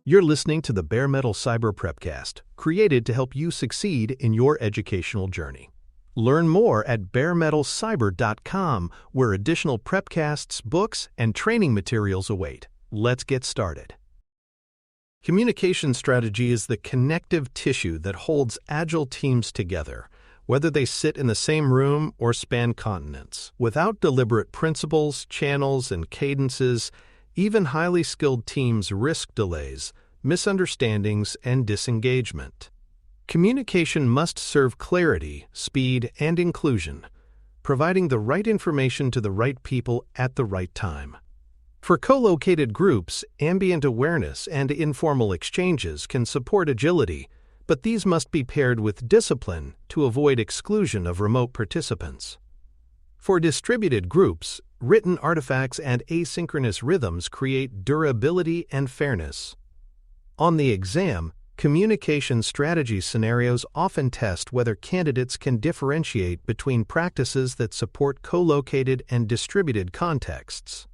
You're listening to the Bare Metal Cyber Prepcast, created to help you succeed in your educational journey. Learn more at baremetalcyber.com, where additional prepcasts, books, and training materials await. Let's get started. Communication strategy is the connective tissue that holds agile teams together, whether they sit in the same room or span continents. Without deliberate principles, channels, and cadences, even highly skilled teams risk delays, misunderstandings, and disengagement. Communication must serve clarity, speed, and inclusion, providing the right information to the right people at the right time. For co-located groups, ambient awareness and informal exchanges can support agility, but these must be paired with discipline to avoid exclusion of remote participants. For distributed groups, written artifacts and asynchronous rhythms create durability and fairness. On the exam, communication strategy scenarios often test whether candidates can differentiate between practices that support co-located and distributed contexts.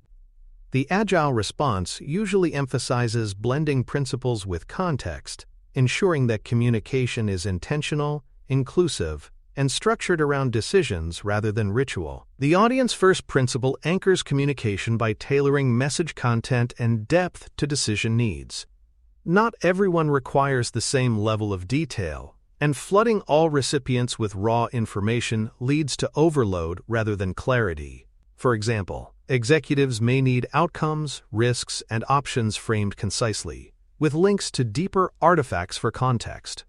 The agile response usually emphasizes blending principles with context, ensuring that communication is intentional, inclusive, and structured around decisions rather than ritual. The audience-first principle anchors communication by tailoring message content and depth to decision needs. Not everyone requires the same level of detail, and flooding all recipients with raw information leads to overload rather than clarity. For example, executives may need outcomes, risks, and options framed concisely, with links to deeper artifacts for context.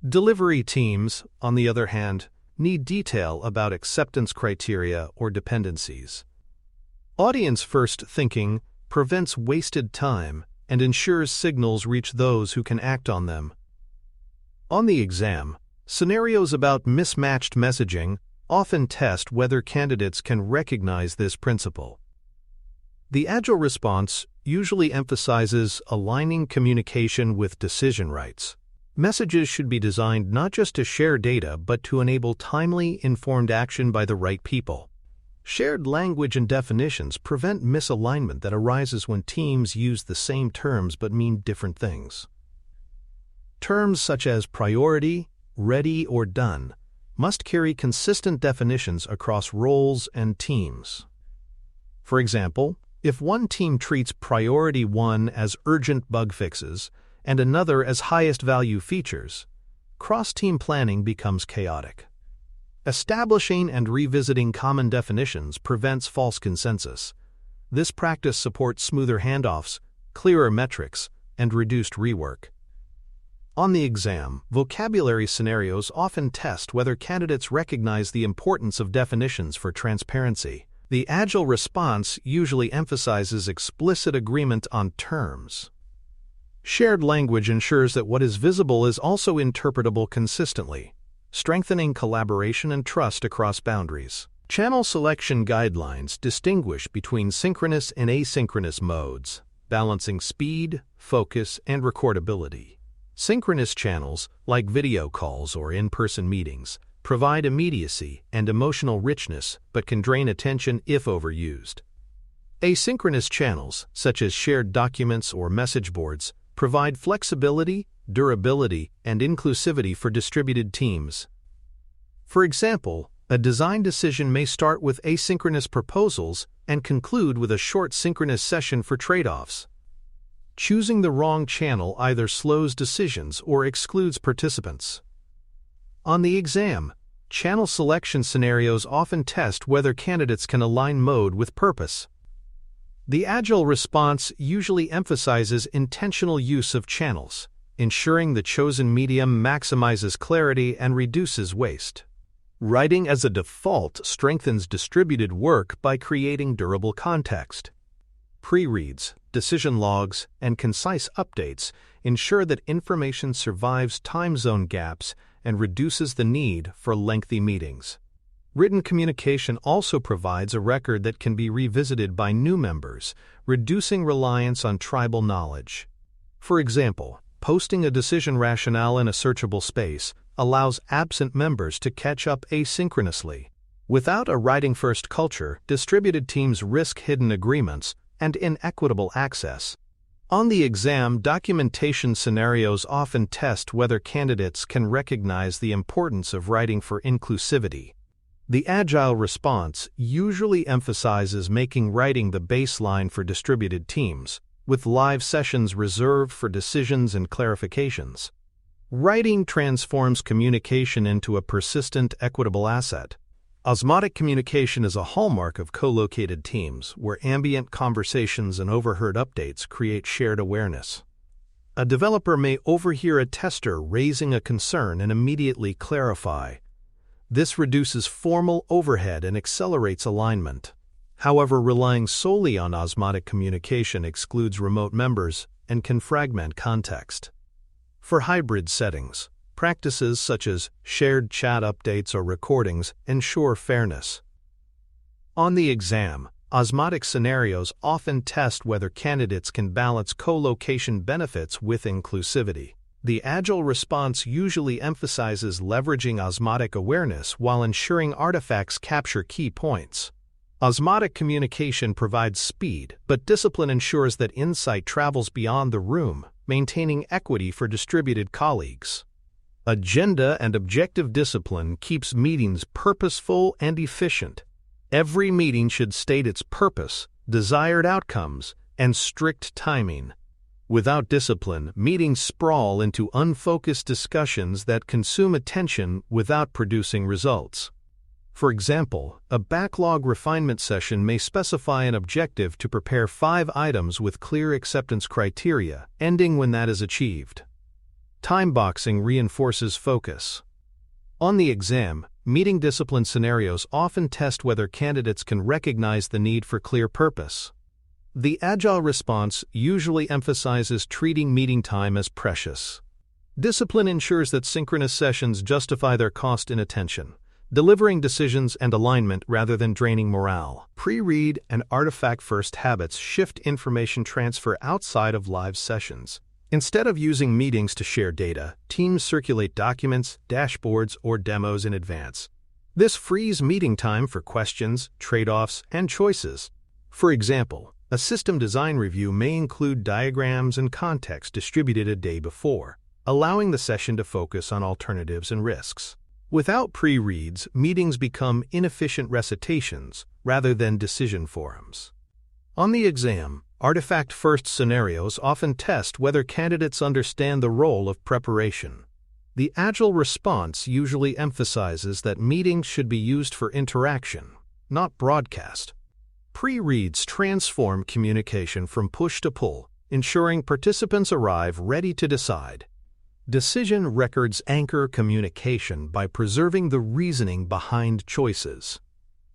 Delivery teams, on the other hand, need detail about acceptance criteria or dependencies. Audience-first thinking prevents wasted time and ensures signals reach those who can act on them. On the exam, scenarios about mismatched messaging often test whether candidates can recognize this principle. The agile response usually emphasizes aligning communication with decision rights. Messages should be designed not just to share data, but to enable timely, informed action by the right people. Shared language and definitions prevent misalignment that arises when teams use the same terms but mean different things. Terms such as priority, ready, or done must carry consistent definitions across roles and teams. For example, if one team treats priority 1 as urgent bug fixes and another as highest value features, cross-team planning becomes chaotic. Establishing and revisiting common definitions prevents false consensus. This practice supports smoother handoffs, clearer metrics, and reduced rework. On the exam, vocabulary scenarios often test whether candidates recognize the importance of definitions for transparency. The agile response usually emphasizes explicit agreement on terms. Shared language ensures that what is visible is also interpretable consistently, strengthening collaboration and trust across boundaries. Channel selection guidelines distinguish between synchronous and asynchronous modes, balancing speed, focus, and recordability. Synchronous channels, like video calls or in-person meetings, provide immediacy and emotional richness but can drain attention if overused. Asynchronous channels, such as shared documents or message boards, provide flexibility, durability, and inclusivity for distributed teams. For example, a design decision may start with asynchronous proposals and conclude with a short synchronous session for trade-offs. Choosing the wrong channel either slows decisions or excludes participants. On the exam, channel selection scenarios often test whether candidates can align mode with purpose. The agile response usually emphasizes intentional use of channels, ensuring the chosen medium maximizes clarity and reduces waste. Writing as a default strengthens distributed work by creating durable context. Pre-reads, decision logs, and concise updates ensure that information survives time zone gaps and reduces the need for lengthy meetings. Written communication also provides a record that can be revisited by new members, reducing reliance on tribal knowledge. For example, posting a decision rationale in a searchable space allows absent members to catch up asynchronously. Without a writing-first culture, distributed teams risk hidden agreements and inequitable access. On the exam, documentation scenarios often test whether candidates can recognize the importance of writing for inclusivity. The agile response usually emphasizes making writing the baseline for distributed teams, with live sessions reserved for decisions and clarifications. Writing transforms communication into a persistent, equitable asset. Osmotic communication is a hallmark of co-located teams, where ambient conversations and overheard updates create shared awareness. A developer may overhear a tester raising a concern and immediately clarify. This reduces formal overhead and accelerates alignment. However, relying solely on osmotic communication excludes remote members and can fragment context. For hybrid settings, practices such as shared chat updates or recordings ensure fairness. On the exam, osmotic scenarios often test whether candidates can balance co-location benefits with inclusivity. The agile response usually emphasizes leveraging osmotic awareness while ensuring artifacts capture key points. Osmotic communication provides speed, but discipline ensures that insight travels beyond the room, maintaining equity for distributed colleagues. Agenda and objective discipline keeps meetings purposeful and efficient. Every meeting should state its purpose, desired outcomes, and strict timing. Without discipline, meetings sprawl into unfocused discussions that consume attention without producing results. For example, a backlog refinement session may specify an objective to prepare 5 items with clear acceptance criteria, ending when that is achieved. Time boxing reinforces focus. On the exam, meeting discipline scenarios often test whether candidates can recognize the need for clear purpose. The agile response usually emphasizes treating meeting time as precious. Discipline ensures that synchronous sessions justify their cost in attention, delivering decisions and alignment rather than draining morale. Pre-read and artifact-first habits shift information transfer outside of live sessions. Instead of using meetings to share data, teams circulate documents, dashboards, or demos in advance. This frees meeting time for questions, trade-offs, and choices. For example, a system design review may include diagrams and context distributed a day before, allowing the session to focus on alternatives and risks. Without pre-reads, meetings become inefficient recitations rather than decision forums. On the exam, artifact-first scenarios often test whether candidates understand the role of preparation. The agile response usually emphasizes that meetings should be used for interaction, not broadcast. Pre-reads transform communication from push to pull, ensuring participants arrive ready to decide. Decision records anchor communication by preserving the reasoning behind choices.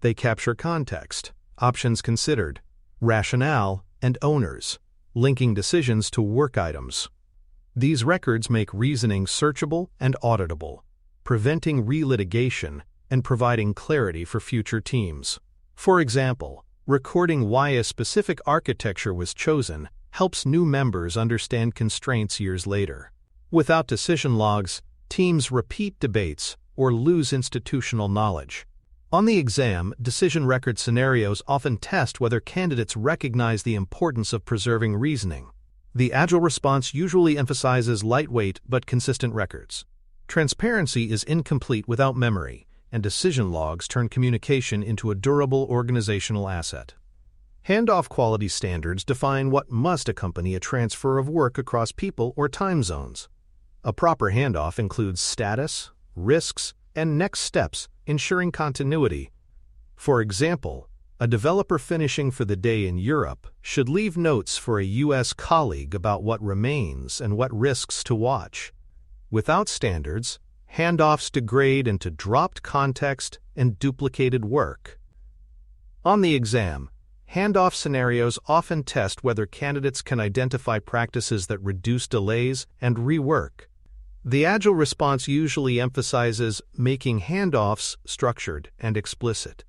They capture context, options considered, rationale, and owners, linking decisions to work items. These records make reasoning searchable and auditable, preventing relitigation and providing clarity for future teams. For example, recording why a specific architecture was chosen helps new members understand constraints years later. Without decision logs, teams repeat debates or lose institutional knowledge. On the exam, decision record scenarios often test whether candidates recognize the importance of preserving reasoning. The agile response usually emphasizes lightweight but consistent records. Transparency is incomplete without memory, and decision logs turn communication into a durable organizational asset. Handoff quality standards define what must accompany a transfer of work across people or time zones. A proper handoff includes status, risks, and next steps, ensuring continuity. For example, a developer finishing for the day in Europe should leave notes for a U.S. colleague about what remains and what risks to watch. Without standards, handoffs degrade into dropped context and duplicated work. On the exam, handoff scenarios often test whether candidates can identify practices that reduce delays and rework. The agile response usually emphasizes making handoffs structured and explicit.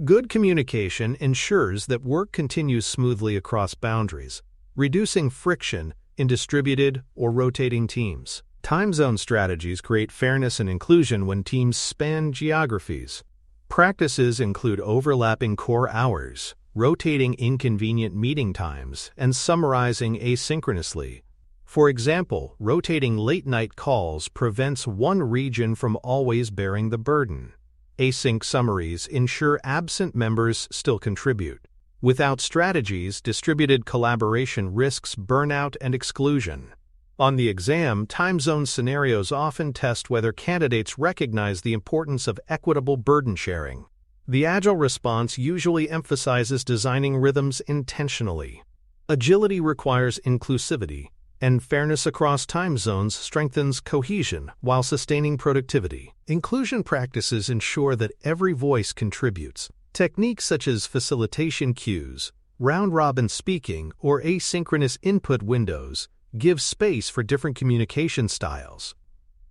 Good communication ensures that work continues smoothly across boundaries, reducing friction in distributed or rotating teams. Time zone strategies create fairness and inclusion when teams span geographies. Practices include overlapping core hours, rotating inconvenient meeting times, and summarizing asynchronously. For example, rotating late-night calls prevents one region from always bearing the burden. Async summaries ensure absent members still contribute. Without strategies, distributed collaboration risks burnout and exclusion. On the exam, time zone scenarios often test whether candidates recognize the importance of equitable burden sharing. The agile response usually emphasizes designing rhythms intentionally. Agility requires inclusivity, and fairness across time zones strengthens cohesion while sustaining productivity. Inclusion practices ensure that every voice contributes. Techniques such as facilitation cues, round-robin speaking, or asynchronous input windows give space for different communication styles.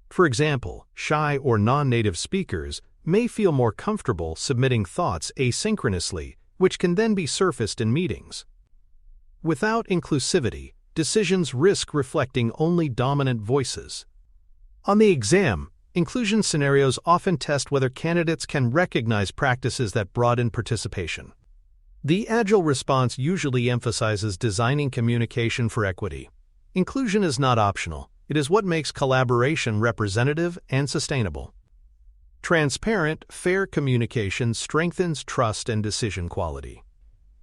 For example, shy or non-native speakers may feel more comfortable submitting thoughts asynchronously, which can then be surfaced in meetings. Without inclusivity, decisions risk reflecting only dominant voices. On the exam, inclusion scenarios often test whether candidates can recognize practices that broaden participation. The agile response usually emphasizes designing communication for equity. Inclusion is not optional. It is what makes collaboration representative and sustainable. Transparent, fair communication strengthens trust and decision quality.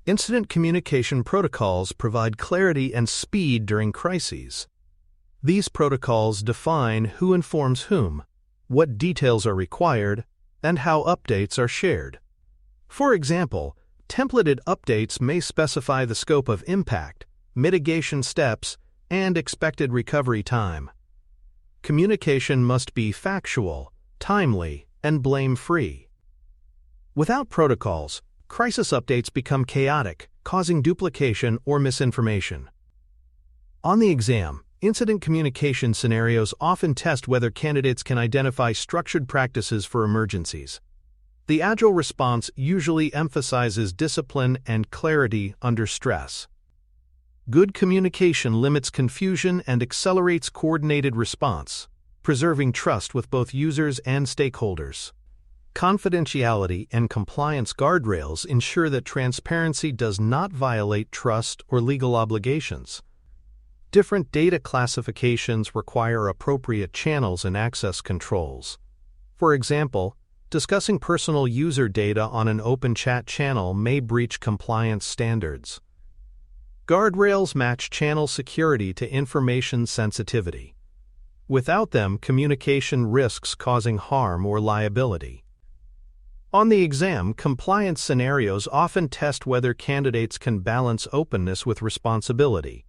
Incident communication protocols provide clarity and speed during crises. These protocols define who informs whom, what details are required, and how updates are shared. For example, templated updates may specify the scope of impact, mitigation steps, and expected recovery time. Communication must be factual, timely, and blame-free. Without protocols, crisis updates become chaotic, causing duplication or misinformation. On the exam, incident communication scenarios often test whether candidates can identify structured practices for emergencies. The agile response usually emphasizes discipline and clarity under stress. Good communication limits confusion and accelerates coordinated response, preserving trust with both users and stakeholders. Confidentiality and compliance guardrails ensure that transparency does not violate trust or legal obligations. Different data classifications require appropriate channels and access controls. For example, discussing personal user data on an open chat channel may breach compliance standards. Guardrails match channel security to information sensitivity. Without them, communication risks causing harm or liability. On the exam, compliance scenarios often test whether candidates can balance openness with responsibility.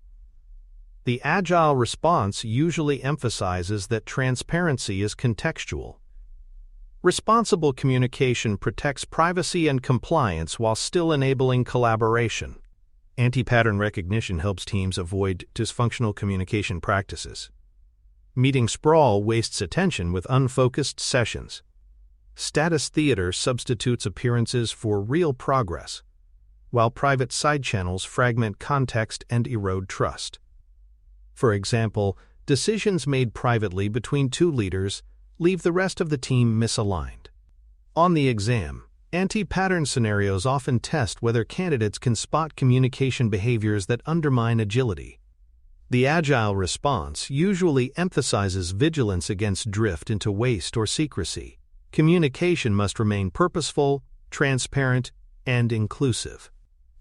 The agile response usually emphasizes that transparency is contextual. Responsible communication protects privacy and compliance while still enabling collaboration. Anti-pattern recognition helps teams avoid dysfunctional communication practices. Meeting sprawl wastes attention with unfocused sessions. Status theater substitutes appearances for real progress, while private side channels fragment context and erode trust. For example, decisions made privately between two leaders leave the rest of the team misaligned. On the exam, anti-pattern scenarios often test whether candidates can spot communication behaviors that undermine agility. The agile response usually emphasizes vigilance against drift into waste or secrecy. Communication must remain purposeful, transparent, and inclusive.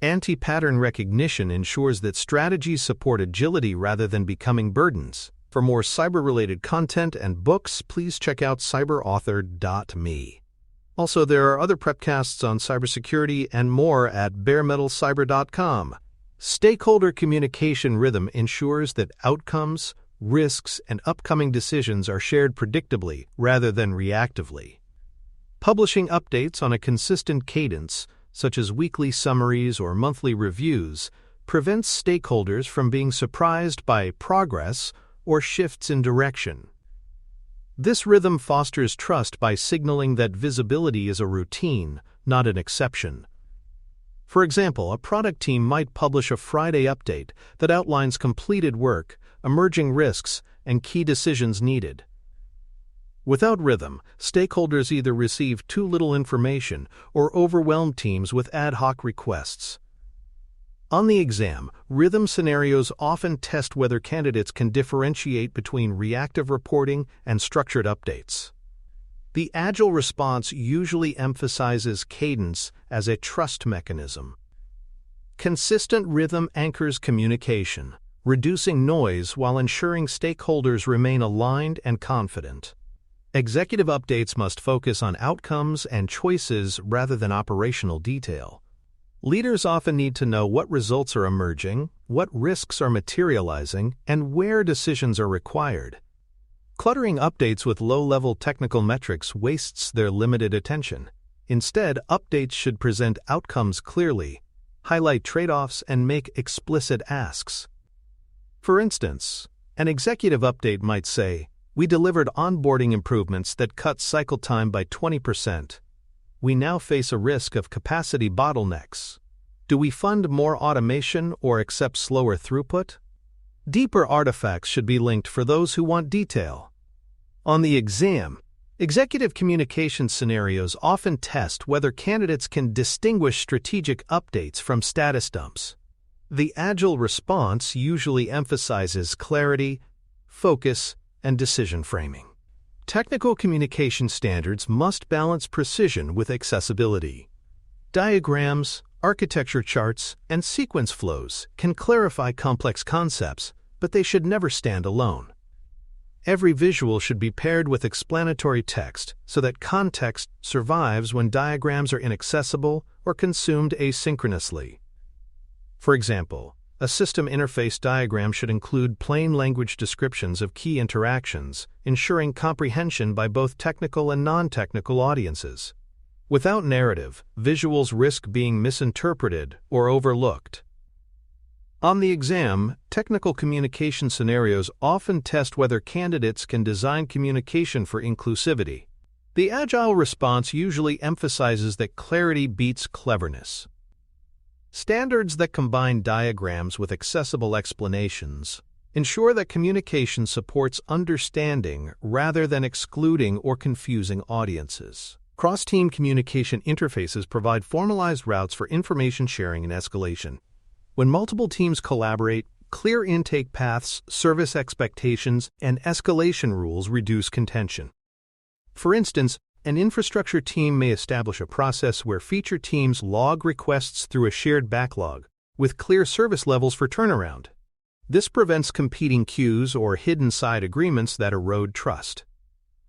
Anti-pattern recognition ensures that strategies support agility rather than becoming burdens. For more cyber-related content and books, please check out cyberauthor.me. Also, there are other prepcasts on cybersecurity and more at baremetalcyber.com. Stakeholder communication rhythm ensures that outcomes, risks, and upcoming decisions are shared predictably rather than reactively. Publishing updates on a consistent cadence, such as weekly summaries or monthly reviews, prevents stakeholders from being surprised by progress or shifts in direction. This rhythm fosters trust by signaling that visibility is a routine, not an exception. For example, a product team might publish a Friday update that outlines completed work, emerging risks, and key decisions needed. Without rhythm, stakeholders either receive too little information or overwhelm teams with ad hoc requests. On the exam, rhythm scenarios often test whether candidates can differentiate between reactive reporting and structured updates. The agile response usually emphasizes cadence as a trust mechanism. Consistent rhythm anchors communication, reducing noise while ensuring stakeholders remain aligned and confident. Executive updates must focus on outcomes and choices rather than operational detail. Leaders often need to know what results are emerging, what risks are materializing, and where decisions are required. Cluttering updates with low-level technical metrics wastes their limited attention. Instead, updates should present outcomes clearly, highlight trade-offs, and make explicit asks. For instance, an executive update might say, "We delivered onboarding improvements that cut cycle time by 20%. We now face a risk of capacity bottlenecks. Do we fund more automation or accept slower throughput?" Deeper artifacts should be linked for those who want detail. On the exam, executive communication scenarios often test whether candidates can distinguish strategic updates from status dumps. The agile response usually emphasizes clarity, focus, and decision framing. Technical communication standards must balance precision with accessibility. Diagrams, architecture charts, and sequence flows can clarify complex concepts, but they should never stand alone. Every visual should be paired with explanatory text so that context survives when diagrams are inaccessible or consumed asynchronously. For example, a system interface diagram should include plain language descriptions of key interactions, ensuring comprehension by both technical and non-technical audiences. Without narrative, visuals risk being misinterpreted or overlooked. On the exam, technical communication scenarios often test whether candidates can design communication for inclusivity. The agile response usually emphasizes that clarity beats cleverness. Standards that combine diagrams with accessible explanations ensure that communication supports understanding rather than excluding or confusing audiences. Cross-team communication interfaces provide formalized routes for information sharing and escalation. When multiple teams collaborate, clear intake paths, service expectations, and escalation rules reduce contention. For instance, an infrastructure team may establish a process where feature teams log requests through a shared backlog, with clear service levels for turnaround. This prevents competing queues or hidden side agreements that erode trust.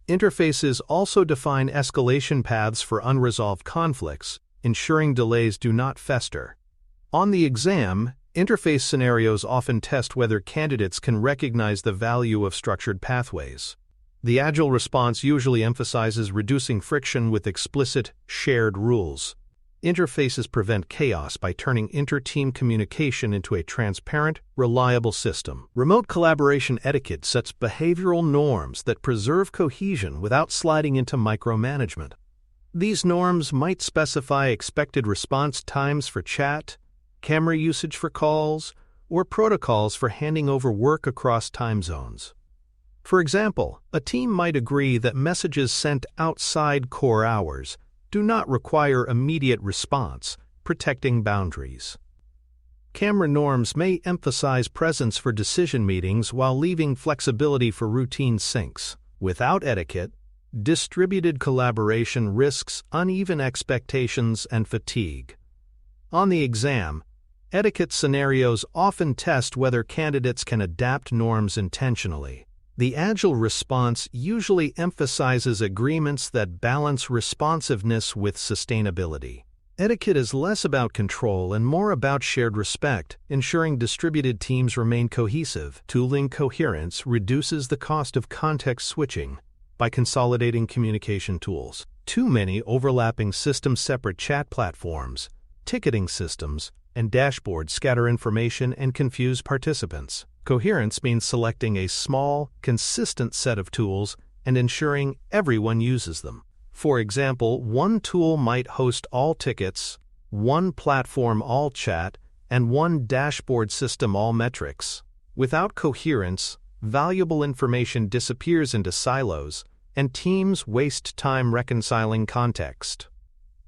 Interfaces also define escalation paths for unresolved conflicts, ensuring delays do not fester. On the exam, interface scenarios often test whether candidates can recognize the value of structured pathways. The agile response usually emphasizes reducing friction with explicit, shared rules. Interfaces prevent chaos by turning inter-team communication into a transparent, reliable system. Remote collaboration etiquette sets behavioral norms that preserve cohesion without sliding into micromanagement. These norms might specify expected response times for chat, camera usage for calls, or protocols for handing over work across time zones. For example, a team might agree that messages sent outside core hours do not require immediate response, protecting boundaries. Camera norms may emphasize presence for decision meetings while leaving flexibility for routine syncs. Without etiquette, distributed collaboration risks uneven expectations and fatigue. On the exam, etiquette scenarios often test whether candidates can adapt norms intentionally. The agile response usually emphasizes agreements that balance responsiveness with sustainability. Etiquette is less about control and more about shared respect, ensuring distributed teams remain cohesive. Tooling coherence reduces the cost of context switching by consolidating communication tools. Too many overlapping system-separate chat platforms, ticketing systems, and dashboards scatter information and confuse participants. Coherence means selecting a small, consistent set of tools and ensuring everyone uses them. For example, one tool might host all tickets, one platform all chat, and one dashboard system all metrics. Without coherence, valuable information disappears into silos, and teams waste time reconciling context.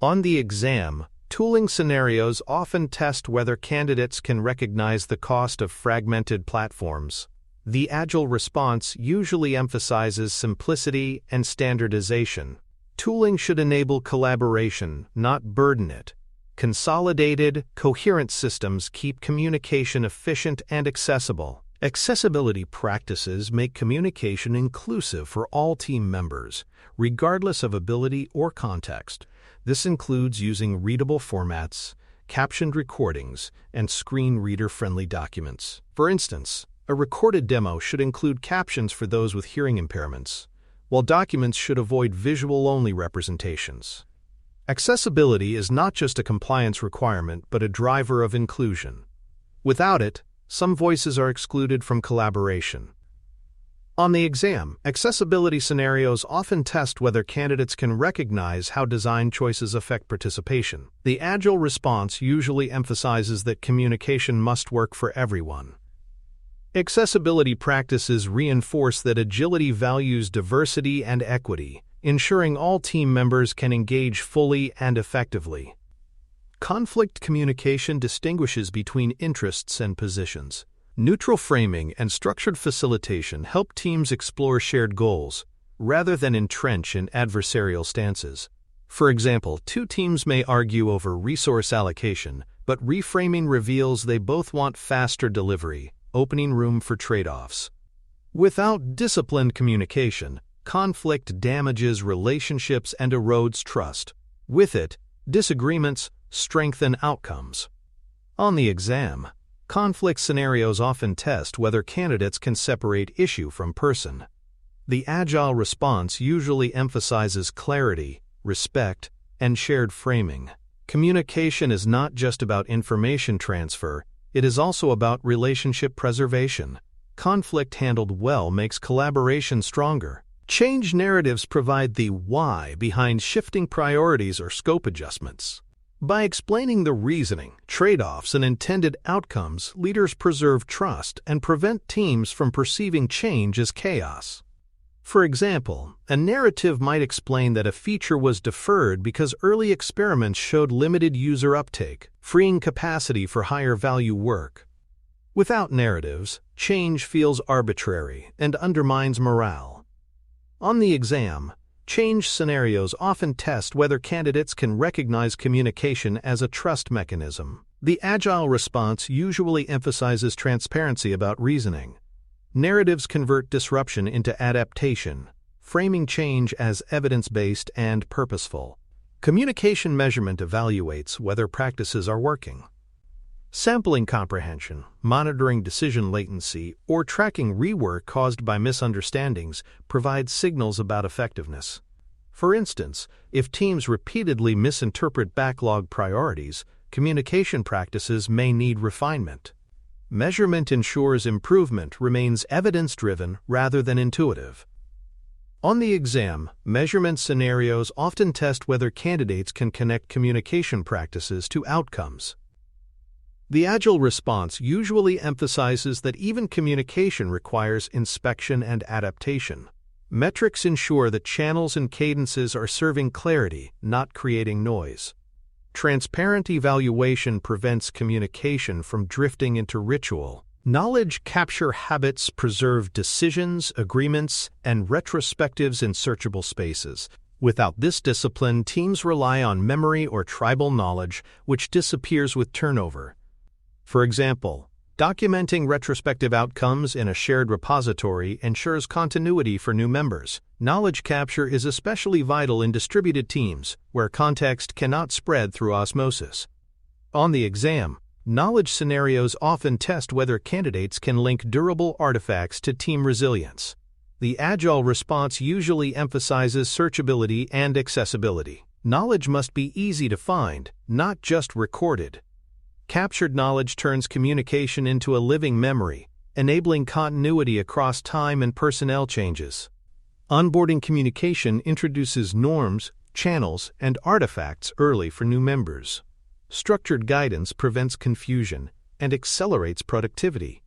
On the exam, Tooling scenarios often test whether candidates can recognize the cost of fragmented platforms. The agile response usually emphasizes simplicity and standardization. Tooling should enable collaboration, not burden it. Consolidated, coherent systems keep communication efficient and accessible. Accessibility practices make communication inclusive for all team members, regardless of ability or context. This includes using readable formats, captioned recordings, and screen reader-friendly documents. For instance, a recorded demo should include captions for those with hearing impairments, while documents should avoid visual-only representations. Accessibility is not just a compliance requirement but a driver of inclusion. Without it, some voices are excluded from collaboration. On the exam, accessibility scenarios often test whether candidates can recognize how design choices affect participation. The agile response usually emphasizes that communication must work for everyone. Accessibility practices reinforce that agility values diversity and equity, ensuring all team members can engage fully and effectively. Conflict communication distinguishes between interests and positions. Neutral framing and structured facilitation help teams explore shared goals, rather than entrench in adversarial stances. For example, two teams may argue over resource allocation, but reframing reveals they both want faster delivery, opening room for trade-offs. Without disciplined communication, conflict damages relationships and erodes trust. With it, disagreements strengthen outcomes. On the exam, conflict scenarios often test whether candidates can separate issue from person. The agile response usually emphasizes clarity, respect, and shared framing. Communication is not just about information transfer, it is also about relationship preservation. Conflict handled well makes collaboration stronger. Change narratives provide the why behind shifting priorities or scope adjustments. By explaining the reasoning, trade-offs, and intended outcomes, leaders preserve trust and prevent teams from perceiving change as chaos. For example, a narrative might explain that a feature was deferred because early experiments showed limited user uptake, freeing capacity for higher-value work. Without narratives, change feels arbitrary and undermines morale. On the exam, change scenarios often test whether candidates can recognize communication as a trust mechanism. The agile response usually emphasizes transparency about reasoning. Narratives convert disruption into adaptation, framing change as evidence-based and purposeful. Communication measurement evaluates whether practices are working. Sampling comprehension, monitoring decision latency, or tracking rework caused by misunderstandings provides signals about effectiveness. For instance, if teams repeatedly misinterpret backlog priorities, communication practices may need refinement. Measurement ensures improvement remains evidence-driven rather than intuitive. On the exam, measurement scenarios often test whether candidates can connect communication practices to outcomes. The agile response usually emphasizes that even communication requires inspection and adaptation. Metrics ensure that channels and cadences are serving clarity, not creating noise. Transparent evaluation prevents communication from drifting into ritual. Knowledge capture habits preserve decisions, agreements, and retrospectives in searchable spaces. Without this discipline, teams rely on memory or tribal knowledge, which disappears with turnover. For example, documenting retrospective outcomes in a shared repository ensures continuity for new members. Knowledge capture is especially vital in distributed teams, where context cannot spread through osmosis. On the exam, knowledge scenarios often test whether candidates can link durable artifacts to team resilience. The agile response usually emphasizes searchability and accessibility. Knowledge must be easy to find, not just recorded. Captured knowledge turns communication into a living memory, enabling continuity across time and personnel changes. Onboarding communication introduces norms, channels, and artifacts early for new members. Structured guidance prevents confusion and accelerates productivity.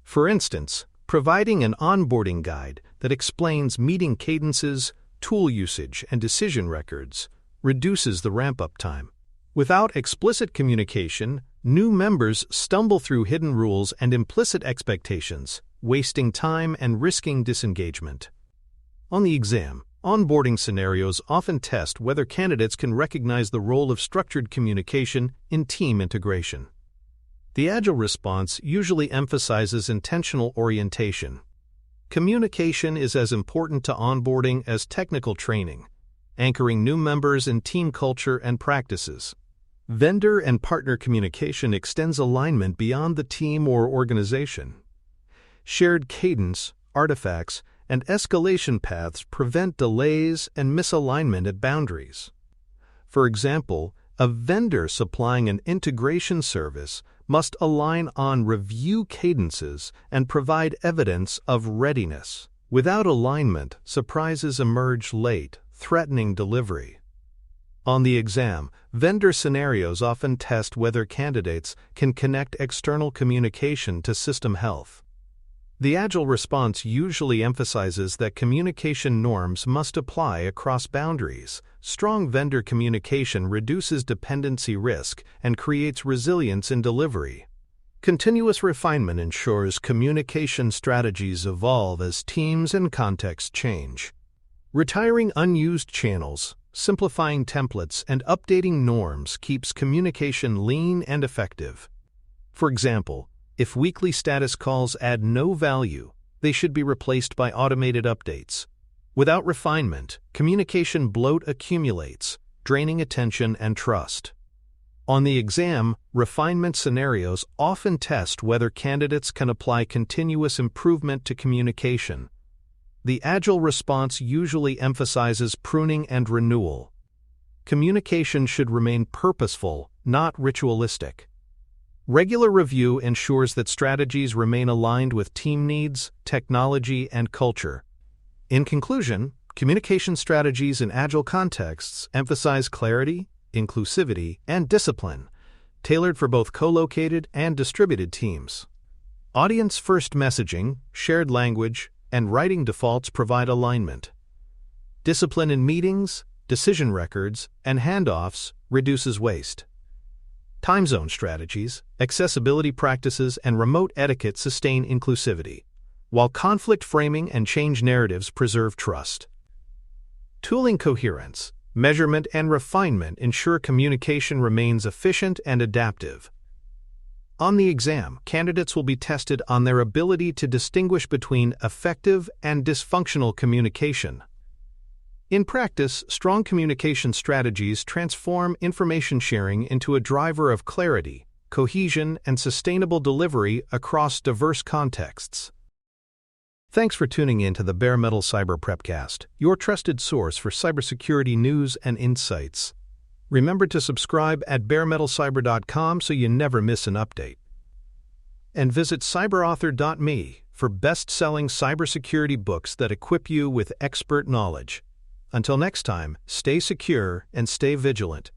For instance, providing an onboarding guide that explains meeting cadences, tool usage, and decision records reduces the ramp-up time. Without explicit communication, new members stumble through hidden rules and implicit expectations, wasting time and risking disengagement. On the exam, onboarding scenarios often test whether candidates can recognize the role of structured communication in team integration. The agile response usually emphasizes intentional orientation. Communication is as important to onboarding as technical training, anchoring new members in team culture and practices. Vendor and partner communication extends alignment beyond the team or organization. Shared cadence, artifacts, and escalation paths prevent delays and misalignment at boundaries. For example, a vendor supplying an integration service must align on review cadences and provide evidence of readiness. Without alignment, surprises emerge late, threatening delivery. On the exam, vendor scenarios often test whether candidates can connect external communication to system health. The agile response usually emphasizes that communication norms must apply across boundaries. Strong vendor communication reduces dependency risk and creates resilience in delivery. Continuous refinement ensures communication strategies evolve as teams and contexts change. Retiring unused channels, simplifying templates, and updating norms keeps communication lean and effective. For example, if weekly status calls add no value, they should be replaced by automated updates. Without refinement, communication bloat accumulates, draining attention and trust. On the exam, refinement scenarios often test whether candidates can apply continuous improvement to communication. The agile response usually emphasizes pruning and renewal. Communication should remain purposeful, not ritualistic. Regular review ensures that strategies remain aligned with team needs, technology, and culture. In conclusion, communication strategies in agile contexts emphasize clarity, inclusivity, and discipline, tailored for both co-located and distributed teams. Audience-first messaging, shared language, and writing defaults provide alignment. Discipline in meetings, decision records, and handoffs reduces waste. Time zone strategies, accessibility practices, and remote etiquette sustain inclusivity, while conflict framing and change narratives preserve trust. Tooling coherence, measurement, and refinement ensure communication remains efficient and adaptive. On the exam, candidates will be tested on their ability to distinguish between effective and dysfunctional communication. In practice, strong communication strategies transform information sharing into a driver of clarity, cohesion, and sustainable delivery across diverse contexts. Thanks for tuning in to the Bare Metal Cyber Prepcast, your trusted source for cybersecurity news and insights. Remember to subscribe at baremetalcyber.com so you never miss an update. And visit cyberauthor.me for best-selling cybersecurity books that equip you with expert knowledge. Until next time, stay secure and stay vigilant.